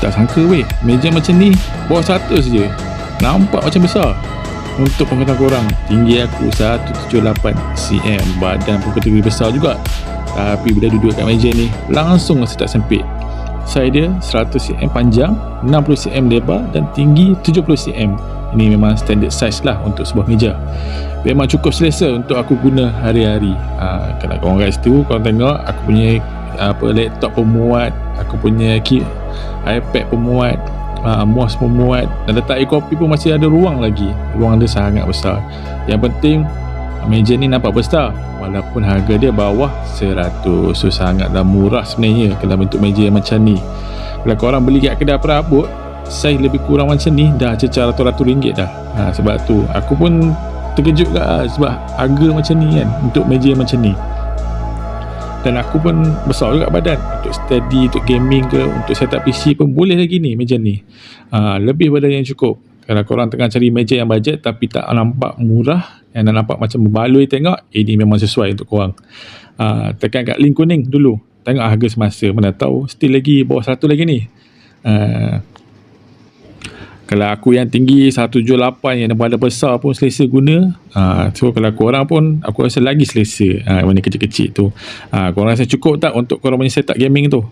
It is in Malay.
Tak sangka weh, meja macam ni bawah 100 je. Nampak macam besar. Untuk pengetahuan korang, tinggi aku 178cm, badan pun kategori besar juga. Tapi bila duduk kat meja ni, langsung rasa tak sempit. Saiz dia 100cm panjang, 60cm lebar dan tinggi 70cm. Ini memang standard size lah untuk sebuah meja. Memang cukup selesa untuk aku guna hari-hari. Kalau korang kat situ, korang tengok aku punya laptop pemuat, aku punya iPad pemuat, mouse pemuat, dan letak air kopi pun masih ada ruang lagi. Ruang dia sangat besar. Yang penting meja ni nampak besar walaupun harga dia bawah 100. So sangatlah murah sebenarnya kalau bentuk meja yang macam ni. Kalau korang beli kat kedai perabot, saiz lebih kurang macam ni dah cecar ratus-ratus ringgit dah. Sebab tu aku pun terkejut lah sebab harga macam ni kan untuk meja macam ni. Dan aku pun besar juga badan, untuk study, untuk gaming ke, untuk setup PC pun boleh lagi ni meja ni. Lebih badan yang cukup. Kalau korang tengah cari meja yang bajet tapi tak nampak murah, yang nampak macam berbaloi tengok, ini memang sesuai untuk korang. Tekan kat link kuning dulu, tengok harga semasa, mana tahu still lagi bawah 100 lagi ni. Kalau aku yang tinggi 178 yang badan besar pun selesa guna. So kalau korang pun aku rasa lagi selesa. Benda kecil-kecil tu. Korang rasa cukup tak untuk korang punya setup gaming tu?